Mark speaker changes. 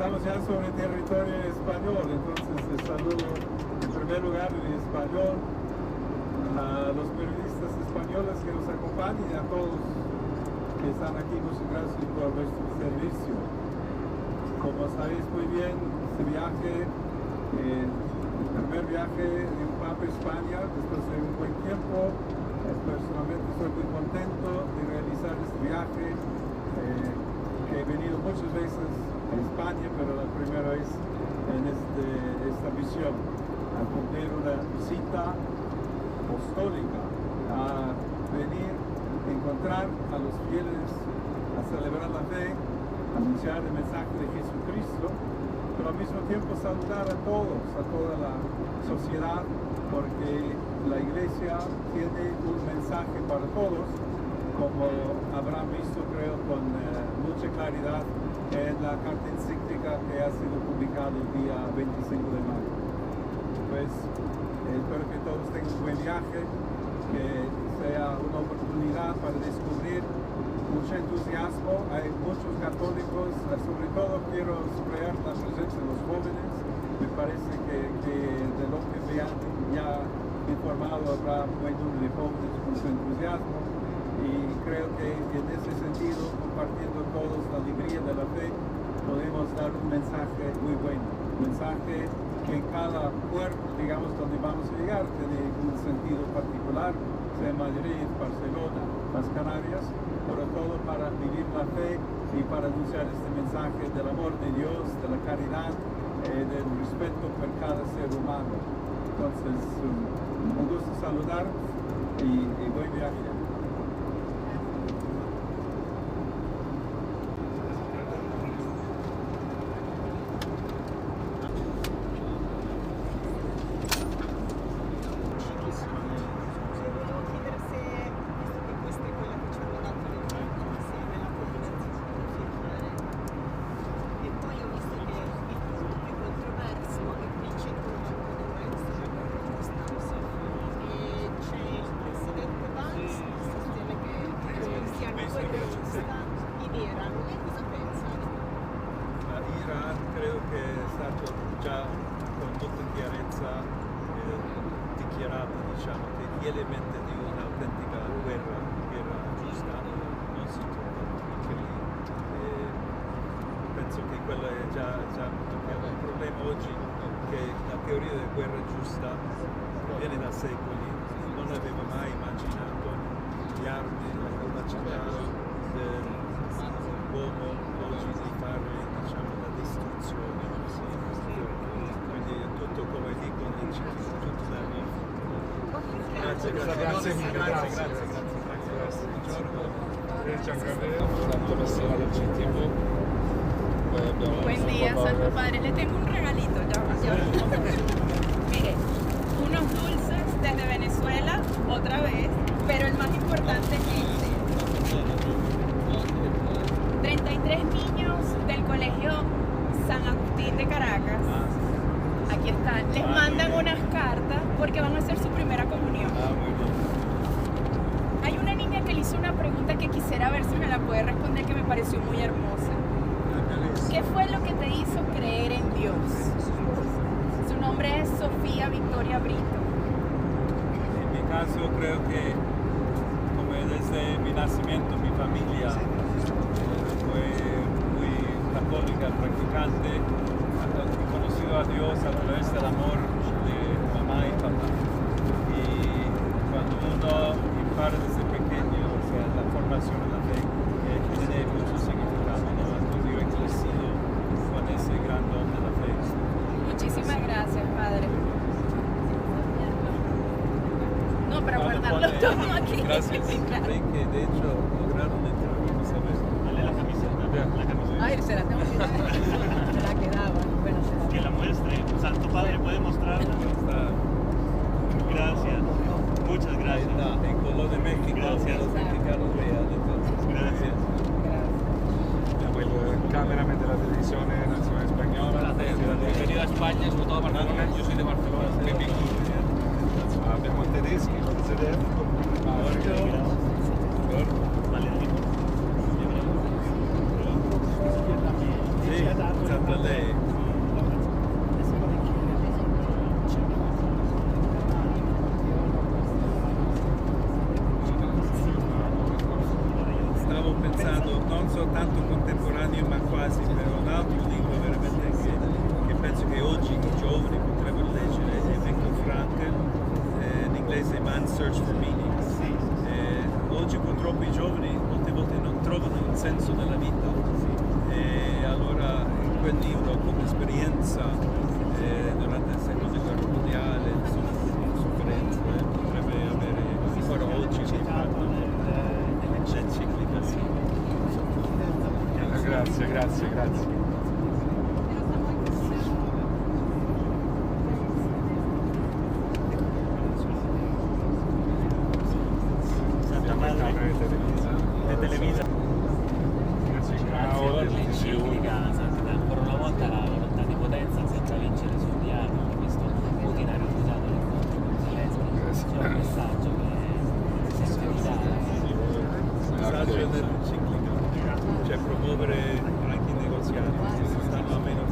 Speaker 1: estamos ya sobre territorio español, entonces saludo en primer lugar en español a los periodistas españoles que nos acompañan y a todos que están aquí. Muchas gracias por vuestro servicio. Como sabéis muy bien, este viaje, el primer viaje de un Papa a España después de un buen tiempo. Personalmente estoy muy contento de realizar este viaje, que he venido muchas veces a España, pero la primera vez en esta misión, a cumplir una visita apostólica, a venir a encontrar a los fieles, a celebrar la fe, a anunciar el mensaje de Jesucristo, pero al mismo tiempo saludar a todos, a toda la sociedad, porque la Iglesia tiene un mensaje para todos, como habrán visto, creo, con mucha claridad en la carta encíclica que ha sido publicada el día 25 de mayo. Pues espero que todos tengan un buen viaje, que sea una oportunidad para descubrir mucho entusiasmo. Hay muchos católicos, sobre todo quiero subrayar la presencia de los jóvenes. Me parece que de lo que me han ya informado habrá un buen número de jóvenes con su entusiasmo, y creo que en ese sentido, compartiendo todos la alegría de la fe, podemos dar un mensaje muy bueno, un mensaje que en cada puerto, digamos, donde vamos a llegar, tiene un sentido particular, sea Madrid, Barcelona, las Canarias, pero todo para vivir la fe y para anunciar este mensaje del amor de Dios, de la caridad, del respeto por cada ser humano. Entonces, un gusto saludar y buen viaje. Iran creo che è stato già con molta chiarezza dichiarato, diciamo, che gli elementi di un'autentica guerra giusta non si trovano anche lì. Penso che quello è già molto chiaro. Il problema oggi è che la teoria della guerra giusta viene da secoli, non aveva mai immaginato le armi, la capacità dell'uomo oggi di fare, diciamo, la distruzione. Quindi è tutto, come dicono, tutto da lì. Grazie.
Speaker 2: Buen día, Santo Padre. Le tengo un regalito, ya. Mire, unos dulces desde Venezuela, otra vez, pero el más importante es este. 33 niños del colegio San Agustín de Caracas, aquí están, les mandan unas cartas porque van a hacer su primera comunión. Hay una niña que le hizo una pregunta que quisiera ver si me la puede responder, que me pareció muy hermosa. ¿Qué fue lo que te hizo creer en Dios? Su nombre es Sofía Victoria Brito.
Speaker 1: En mi caso creo que, como desde mi nacimiento, mi familia fue muy católica, practicante, he conocido a Dios a través del amor de mamá y papá. Y cuando uno impara desde pequeño, o sea, la formación de la fe, tiene mucho significado, ¿no? Entonces yo he crecido con ese gran don de la fe.
Speaker 2: Muchísimas gracias, Padre. No, para guardarlo todo aquí.
Speaker 1: Gracias.
Speaker 2: Claro.
Speaker 1: Ven que de hecho lograron entrar, vamos a ver.
Speaker 3: Dale la camiseta.
Speaker 2: Ay, se la tengo que dar. Se la quedaba. Bueno, se la
Speaker 3: Que la muestre. Santo Padre, ¿puede mostrarla? Gracias. Muchas
Speaker 1: Ahí
Speaker 3: gracias.
Speaker 1: está, en color de México,
Speaker 3: Gracias.
Speaker 1: los mexicanos vean, entonces.
Speaker 3: Gracias.
Speaker 4: El cameraman de la televisión nacional española.
Speaker 5: Bienvenido a España, sobre todo a Barcelona. Yo soy de Barcelona.
Speaker 4: Abbiamo tedeschi,
Speaker 1: Sí, Santo parola a lei. Stavo pensando non soltanto contemporaneo ma quasi per un altro libro veramente che penso che oggi i giovani potrebbero leggere, è Viktor Frankl, in inglese Man's Search for Meaning. Oggi purtroppo i giovani molte volte non trovano il senso della vita e allora in quel libro con l'esperienza durante la seconda guerra mondiale, sofferenza, potrebbe avere ancora oggi l'impatto dell'enciclica. Sì.
Speaker 4: Grazie.
Speaker 3: Santa Madre de Televisa.
Speaker 5: L'enciclica ancora una volta la volontà di potenza senza vincere sul dialogo. Questo Putin ha rifiutato l'incontro con Zelensky. C'è un messaggio che sente di dare.
Speaker 1: Il messaggio dell'enciclica, cioè promuovere anche i negoziati che si stanno a meno